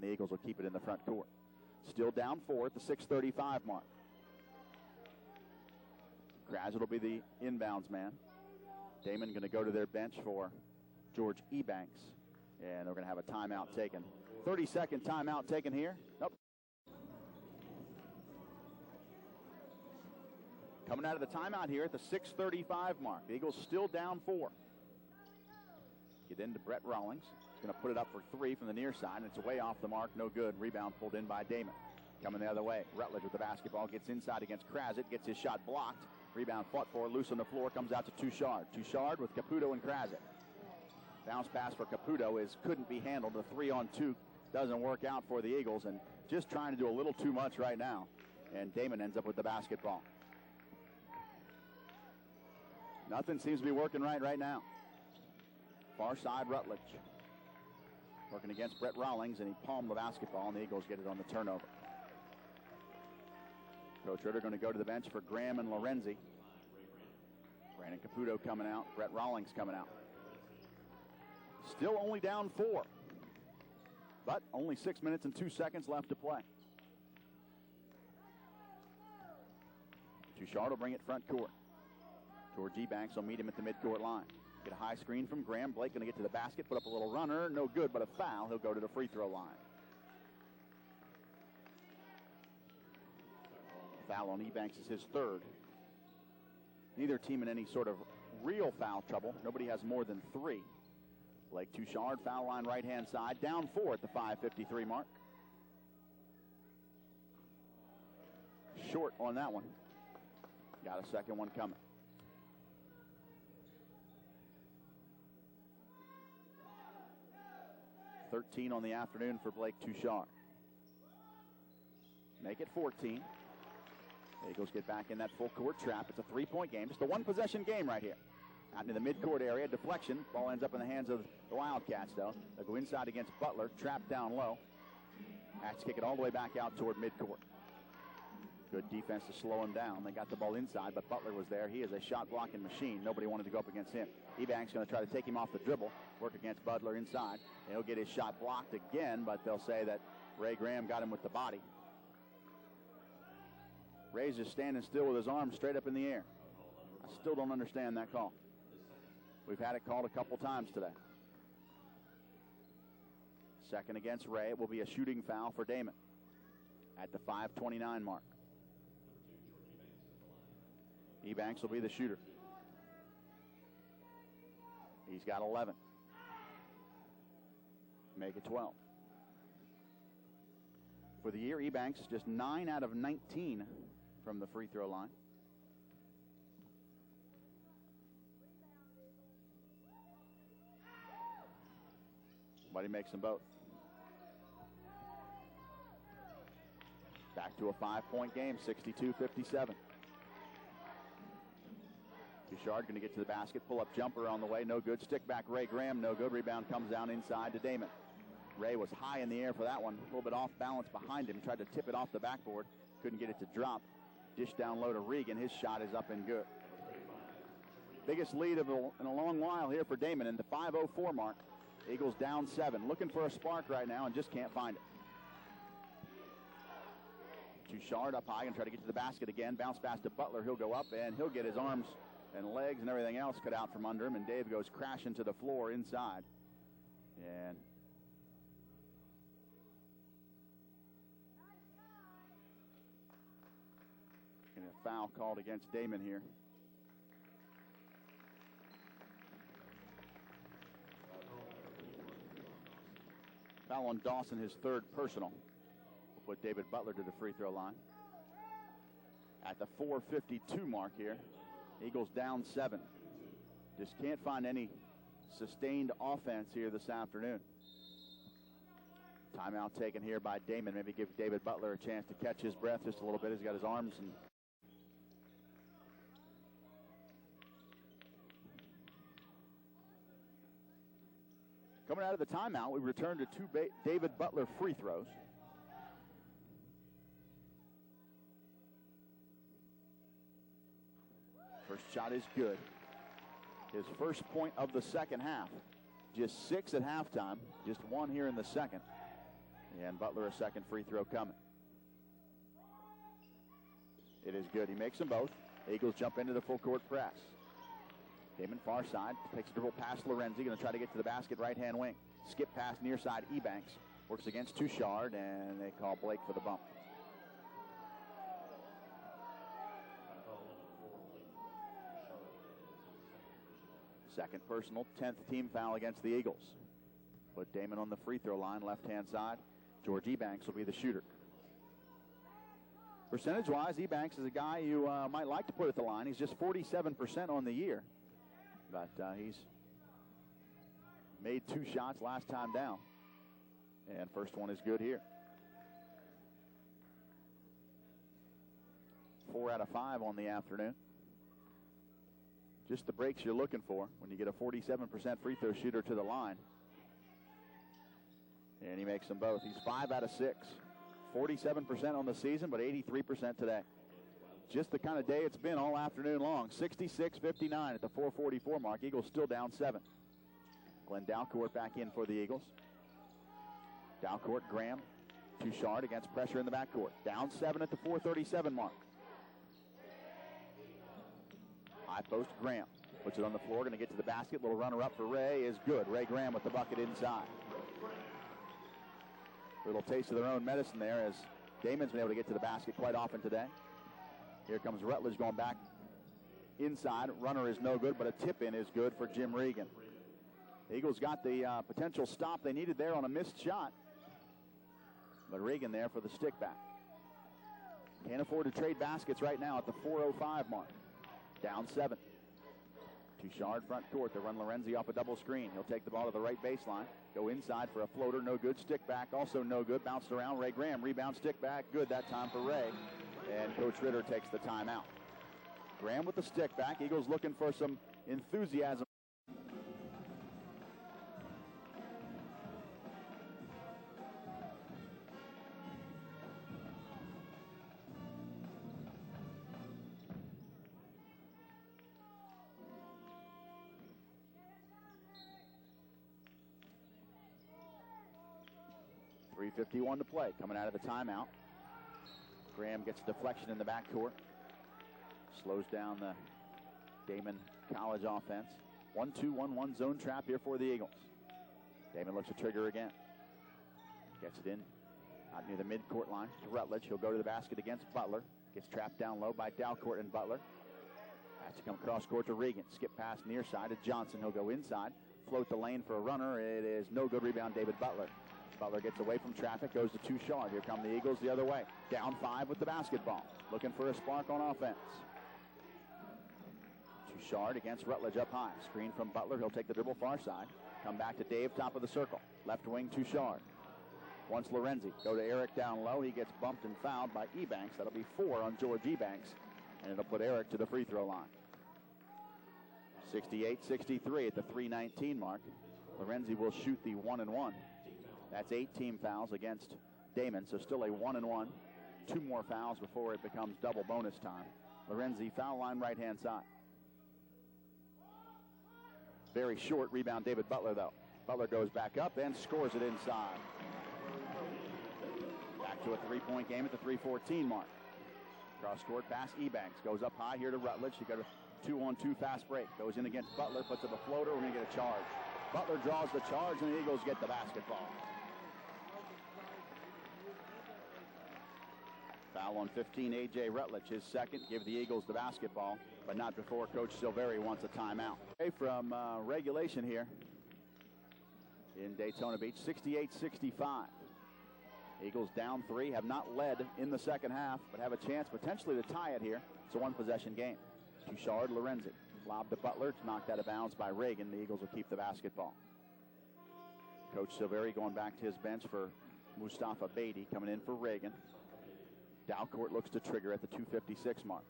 and the Eagles will keep it in the front court. Still down 4 at the 6:35 mark. Krazit will be the inbounds man. Daemen going to go to their bench for George Ebanks, and they're going to have a timeout taken. 30-second timeout taken here. Nope. Coming out of the timeout here at the 6:35 mark. The Eagles still down 4. Get into Brett Rawlings. He's going to put it up for 3 from the near side, and it's way off the mark. No good. Rebound pulled in by Daemen. Coming the other way. Rutledge with the basketball. Gets inside against Krazit. Gets his shot blocked. Rebound fought for. Loose on the floor. Comes out to Touchard. Touchard with Caputo and Krazit. Bounce pass for Caputo couldn't be handled. The 3-on-2 doesn't work out for the Eagles, and just trying to do a little too much right now. And Daemen ends up with the basketball. Nothing seems to be working right now. Far side, Rutledge. Working against Brett Rawlings, and he palmed the basketball, and the Eagles get it on the turnover. Coach Ritter going to go to the bench for Graham and Lorenzi. Brandon Caputo coming out. Brett Rawlings coming out. Still only down 4. But only 6 minutes and 2 seconds left to play. Touchard will bring it front court. George Ebanks will meet him at the midcourt line. Get a high screen from Graham. Blake going to get to the basket, put up a little runner. No good, but a foul. He'll go to the free throw line. Foul on Ebanks is his 3rd. Neither team in any sort of real foul trouble. Nobody has more than 3. Blake Touchard, foul line right-hand side. Down 4 at the 5:53 mark. Short on that one. Got a second one coming. .13 on the afternoon for Blake Touchard. Make it 14. The Eagles get back in that full court trap. It's a 3-point game. Just a 1-possession game right here. Out into the midcourt area. Deflection. Ball ends up in the hands of the Wildcats, though. They'll go inside against Butler. Trapped down low. Has to kick it all the way back out toward midcourt. Good defense to slow him down. They got the ball inside, but Butler was there. He is a shot-blocking machine. Nobody wanted to go up against him. Ebanks going to try to take him off the dribble. Work against Butler inside. And he'll get his shot blocked again, but they'll say that Ray Graham got him with the body. Ray's just standing still with his arms straight up in the air. I still don't understand that call. We've had it called a couple times today. Second against Ray. It will be a shooting foul for Daemen at the 5:29 mark. Ebanks will be the shooter. He's got 11. Make it 12. For the year, Ebanks just 9 out of 19 from the free throw line. But he makes them both. Back to a 5-point game, 62-57. Touchard going to get to the basket, pull-up jumper on the way, no good. Stick back, Ray Graham, no good. Rebound comes down inside to Daemen. Ray was high in the air for that one, a little bit off balance behind him. Tried to tip it off the backboard, couldn't get it to drop. Dish down low to Regan. His shot is up and good. Biggest lead in a long while here for Daemen in the 5:04 mark. Eagles down 7. Looking for a spark right now and just can't find it. Touchard up high and try to get to the basket again. Bounce pass to Butler. He'll go up and he'll get his arms and legs and everything else cut out from under him. And Dave goes crashing to the floor inside. And a foul called against Daemen here. Foul on Dawson, his 3rd personal. Will put David Butler to the free throw line. At the 4:52 mark here, Eagles down 7. Just can't find any sustained offense here this afternoon. Timeout taken here by Daemen. Maybe give David Butler a chance to catch his breath just a little bit. He's got his arms and coming out of the timeout, we return to 2 David Butler free throws. First shot is good. His first point of the second half. Just 6 at halftime, just 1 here in the second. And Butler a second free throw coming. It is good. He makes them both. Eagles jump into the full court press. Daemen far side, takes a dribble past Lorenzi, going to try to get to the basket, right-hand wing. Skip pass near side, Ebanks. Works against Touchard, and they call Blake for the bump. Second personal, 10th team foul against the Eagles. Put Daemen on the free throw line, left-hand side. George Ebanks will be the shooter. Percentage-wise, Ebanks is a guy you might like to put at the line. He's just 47% on the year. But he's made 2 shots last time down. And first one is good here. 4 out of 5 on the afternoon. Just the breaks you're looking for when you get a 47% free throw shooter to the line. And he makes them both. He's 5 out of 6. 47% on the season, but 83% today. Just the kind of day it's been all afternoon long. 66-59 at the 4:44 mark. Eagles still down 7. Glenn Dalcourt back in for the Eagles. Dalcourt, Graham, Touchard against pressure in the backcourt. Down 7 at the 4:37 mark. High post, Graham. Puts it on the floor, going to get to the basket. Little runner up for Ray is good. Ray Graham with the bucket inside. Little taste of their own medicine there as Daemen's been able to get to the basket quite often today. Here comes Rutledge going back inside. Runner is no good, but a tip-in is good for Jim Regan. The Eagles got the potential stop they needed there on a missed shot. But Regan there for the stick back. Can't afford to trade baskets right now at the 4:05 mark. Down 7. Touchard front court. They run Lorenzi off a double screen. He'll take the ball to the right baseline. Go inside for a floater. No good. Stick back. Also no good. Bounced around. Ray Graham. Rebound. Stick back. Good that time for Ray. And Coach Ritter takes the timeout. Graham with the stick back. Eagles looking for some enthusiasm. .351 to play. Coming out of the timeout. Graham gets a deflection in the backcourt. Slows down the Daemen College offense. 1-2-1-1 zone trap here for the Eagles. Daemen looks to trigger again. Gets it in out near the midcourt line to Rutledge. He'll go to the basket against Butler. Gets trapped down low by Dalcourt and Butler. Has to come cross court to Regan. Skip pass near side to Johnson. He'll go inside. Float the lane for a runner. It is no good. Rebound David Butler. Butler gets away from traffic, goes to Touchard. Here come the Eagles the other way. Down 5 with the basketball. Looking for a spark on offense. Touchard against Rutledge up high. Screen from Butler. He'll take the dribble far side. Come back to Dave, top of the circle. Left wing Touchard. Wants Lorenzi. Go to Eric down low. He gets bumped and fouled by Ebanks. That'll be 4 on George Ebanks. And it'll put Eric to the free throw line. 68-63 at the 3:19 mark. Lorenzi will shoot the 1-and-1. That's 8 team fouls against Daemen, so still a 1-and-1. 2 more fouls before it becomes double bonus time. Lorenzi, foul line right-hand side. Very short rebound, David Butler, though. Butler goes back up and scores it inside. Back to a 3-point game at the 3:14 mark. Cross-court pass, Ebanks goes up high here to Rutledge. He got a 2-on-2 fast break. Goes in against Butler, puts up a floater. We're going to get a charge. Butler draws the charge, and the Eagles get the basketball. Foul on 15, Ajay Rutledge, his second. Give the Eagles the basketball, but not before Coach Silveri wants a timeout. From regulation here in Daytona Beach, 68-65. Eagles down 3, have not led in the second half, but have a chance potentially to tie it here. It's a one-possession game. Touchard, Lorenzi. Lob to Butler. It's knocked out of bounds by Reagan. The Eagles will keep the basketball. Coach Silveri going back to his bench for Mustafa Beatty, coming in for Reagan. Dalcourt looks to trigger at the 2:56 mark.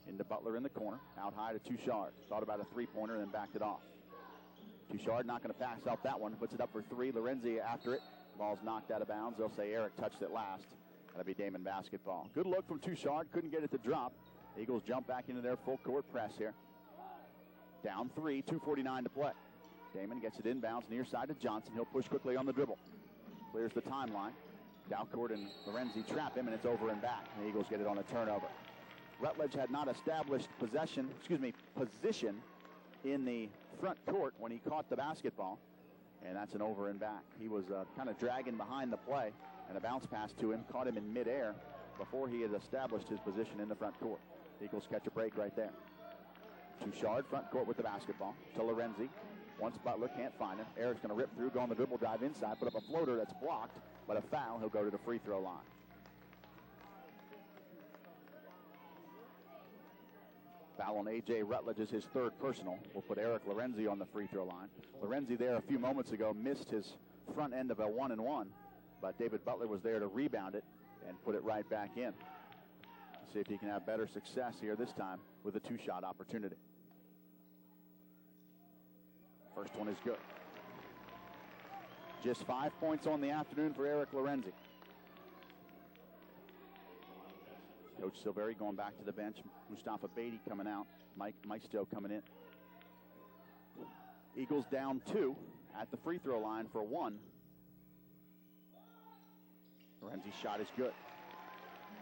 Into Butler in the corner. Out high to Touchard. Thought about a three-pointer and then backed it off. Touchard not going to pass out that one. Puts it up for 3. Lorenzi after it. Ball's knocked out of bounds. They'll say Eric touched it last. That'll be Daemen basketball. Good look from Touchard. Couldn't get it to drop. Eagles jump back into their full court press here. Down 3, 2:49 to play. Daemen gets it inbounds near side to Johnson. He'll push quickly on the dribble. clears the timeline. Dalcourt and Lorenzi trap him, and it's over and back. The Eagles get it on a turnover. Rutledge had not established position in the front court when he caught the basketball, and that's an over and back. He was kind of dragging behind the play, and a bounce pass to him caught him in midair before he had established his position in the front court. The Eagles catch a break right there. Touchard front court with the basketball to Lorenzi. Once Butler can't find him, Eric's going to rip through, go on the dribble, drive inside, put up a floater that's blocked, but a foul. He'll go to the free throw line. Foul on Ajay Rutledge is his third personal. We'll put Eric Lorenzi on the free throw line. Lorenzi there a few moments ago missed his front end of a 1-and-1, but David Butler was there to rebound it and put it right back in. See if he can have better success here this time with a two-shot opportunity. First one is good. Just 5 points on the afternoon for Eric Lorenzi. Coach Silveri going back to the bench. Mustafa Beatty coming out. Mike Still coming in. Eagles down 2 at the free throw line for 1. Lorenzi's shot is good.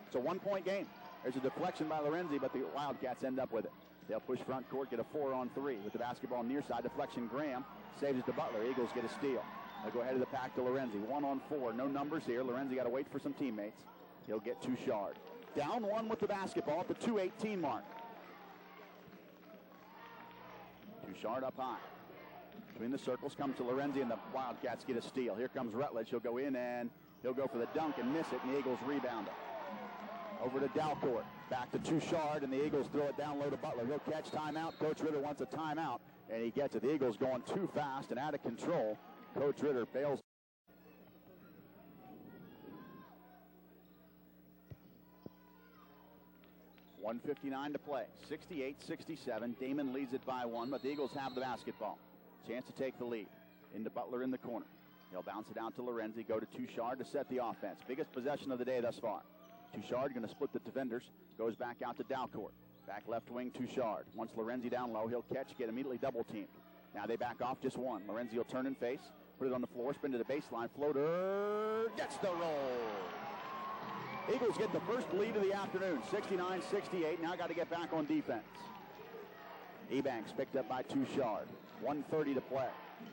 It's a 1-point game. There's a deflection by Lorenzi, but the Wildcats end up with it. They'll push front court, get a 4-on-3 with the basketball near side. Deflection, Graham saves it to Butler. Eagles get a steal. They'll go ahead of the pack to Lorenzi. 1-on-4, no numbers here. Lorenzi got to wait for some teammates. He'll get Touchard. Down 1 with the basketball at the 2:18 mark. Touchard up high. Between the circles comes to Lorenzi, and the Wildcats get a steal. Here comes Rutledge. He'll go in, and he'll go for the dunk and miss it, and the Eagles rebound it. Over to Dalcourt. Back to Touchard, and the Eagles throw it down low to Butler. He'll catch timeout. Coach Ritter wants a timeout, and he gets it. The Eagles going too fast and out of control. Coach Ritter bails. 1:59 to play. 68-67. Daemen leads it by 1, but the Eagles have the basketball. Chance to take the lead. Into Butler in the corner. He'll bounce it out to Lorenzi. Go to Touchard to set the offense. Biggest possession of the day thus far. Touchard going to split the defenders. Goes back out to Dalcourt. Back left wing, Touchard. Once Lorenzi down low, he'll catch, get immediately double teamed. Now they back off just 1. Lorenzi will turn and face. Put it on the floor, spin to the baseline. Floater gets the roll. Eagles get the first lead of the afternoon, 69-68. Now got to get back on defense. Ebanks picked up by Touchard. 1:30 to play.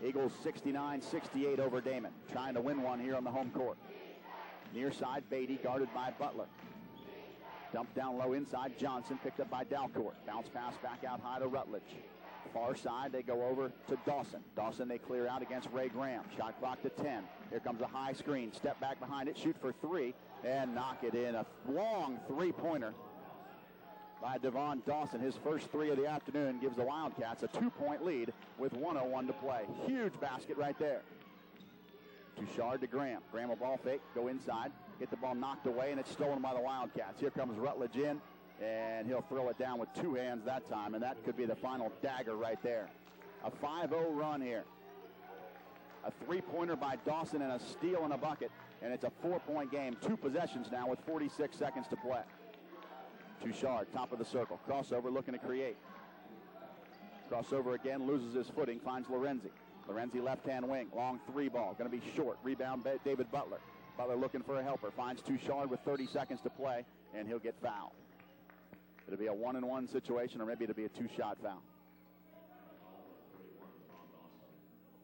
Eagles 69-68 over Daemen. Trying to win one here on the home court. Near side, Beatty guarded by Butler. Dumped down low inside, Johnson picked up by Dalcourt. Bounce pass back out high to Rutledge. Far side, they go over to Dawson. Dawson, they clear out against Ray Graham. Shot clock to 10. Here comes a high screen. Step back behind it, shoot for 3, and knock it in. A long three-pointer by Devon Dawson. His first 3 of the afternoon gives the Wildcats a 2-point lead with 1:01 to play. Huge basket right there. Touchard to Graham. Graham will ball fake, go inside, get the ball knocked away, and it's stolen by the Wildcats. Here comes Rutledge in, and he'll throw it down with 2 hands that time, and that could be the final dagger right there. A 5-0 run here. A 3-pointer by Dawson and a steal and a bucket, and it's a 4-point game. 2 possessions now with 46 seconds to play. Touchard, top of the circle. Crossover looking to create. Crossover again, loses his footing, finds Lorenzi. Lorenzi left-hand wing, long 3 ball, going to be short. Rebound David Butler. Butler looking for a helper, finds Touchard with 30 seconds to play, and he'll get fouled. It'll be a 1-and-1 situation, or maybe it'll be a 2-shot foul.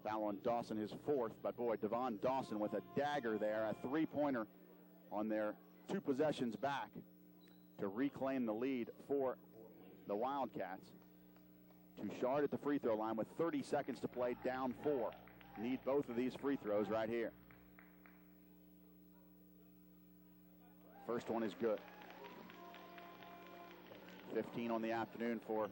Foul on Dawson, his 4th, but boy, Devon Dawson with a dagger there, a 3-pointer on their 2 possessions back to reclaim the lead for the Wildcats. Touchard at the free throw line with 30 seconds to play, down 4. Need both of these free throws right here. First one is good. 15 on the afternoon for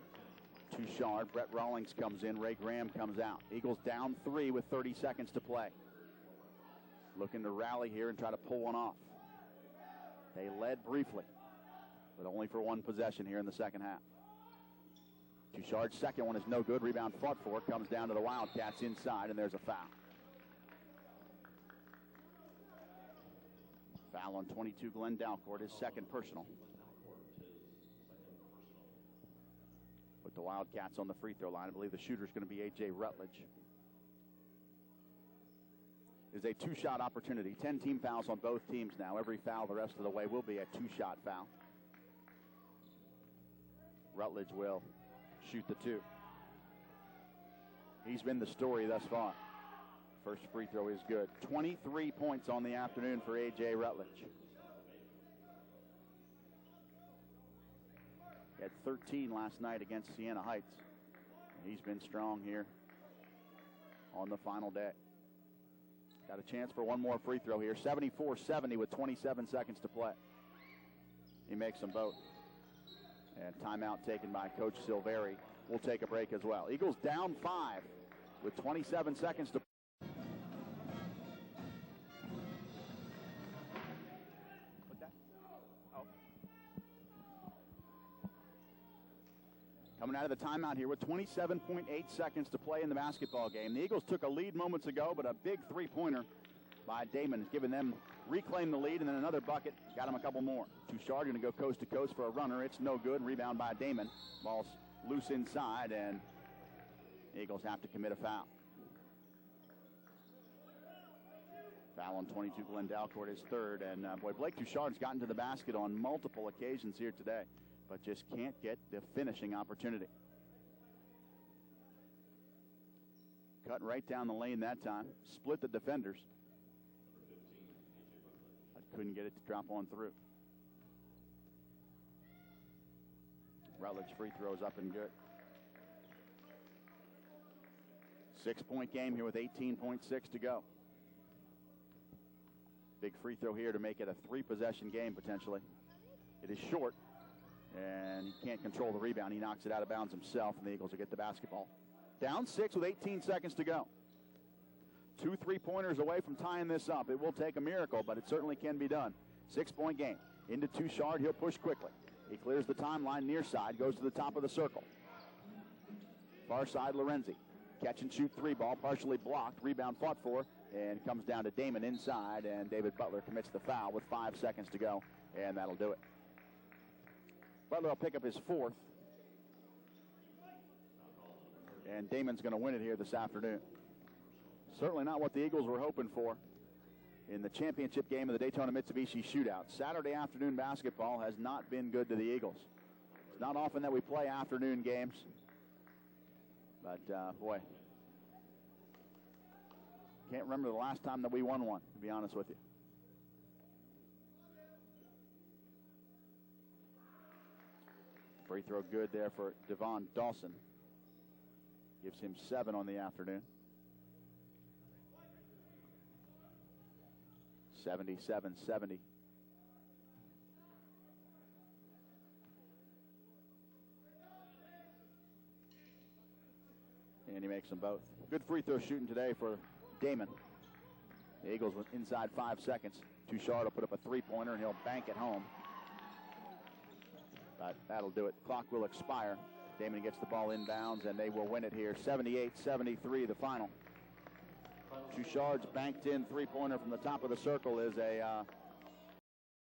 Touchard. Brett Rawlings comes in. Ray Graham comes out. Eagles down 3 with 30 seconds to play. Looking to rally here and try to pull one off. They led briefly, but only for 1 possession here in the second half. Touchard's second one is no good. Rebound fought for. Comes down to the Wildcats inside, and there's a foul. Foul on 22, Glenn Dalcourt, his second personal. Put the Wildcats on the free throw line. I believe the shooter's going to be Ajay Rutledge. is a two-shot opportunity. 10 team fouls on both teams now. Every foul the rest of the way will be a two-shot foul. Rutledge will shoot the two. He's been the story thus far. First free throw is good. 23 points on the afternoon for Ajay Rutledge. He had 13 last night against Siena Heights. He's been strong here on the final day. Got a chance for one more free throw here. 74-70 with 27 seconds to play. He makes them both. And timeout taken by Coach Silveri. We'll take a break as well. Eagles down 5 with 27 seconds to play. What's that? Oh. Coming out of the timeout here with 27.8 seconds to play in the basketball game. The Eagles took a lead moments ago, but a big three-pointer by Daemen has given them reclaim the lead, and then another bucket got him a couple more. Touchard going to go coast to coast for a runner. It's no good. Rebound by Daemen. Ball's loose inside, and the Eagles have to commit a foul. Foul on 22 Glenn Dalcourt is third, and Blake Touchard's gotten to the basket on multiple occasions here today, but just can't get the finishing opportunity. Cut right down the lane that time. Split the defenders. But couldn't get it to drop on through. Rutledge free throws up and good. 6-point game here with 18.6 to go. Big free throw here to make it a 3-possession game potentially. It is short, and he can't control the rebound. He knocks it out of bounds himself, and the Eagles will get the basketball. Down 6 with 18 seconds to go. 2 3-pointers away from tying this up. It will take a miracle, but it certainly can be done. 6-point game. Into Touchard. He'll push quickly. He clears the timeline near side, goes to the top of the circle. Far side, Lorenzi. Catch and shoot 3 ball, partially blocked. Rebound fought for, and comes down to Daemen inside, and David Butler commits the foul with 5 seconds to go, and that'll do it. Butler will pick up his 4th. And Daemen's going to win it here this afternoon. Certainly not what the Eagles were hoping for in the championship game of the Daytona Mitsubishi Shootout. Saturday afternoon basketball has not been good to the Eagles. It's not often that we play afternoon games. But, boy, can't remember the last time that we won one, to be honest with you. Free throw good there for Devon Dawson. Gives him 7 on the afternoon. 77-70. And he makes them both. Good free throw shooting today for Daemen. The Eagles was inside 5 seconds. Touchard will put up a 3-pointer, and he'll bank it home. But that'll do it. Clock will expire. Daemen gets the ball inbounds, and they will win it here. 78-73, the final. Touchard's banked in 3-pointer from the top of the circle is a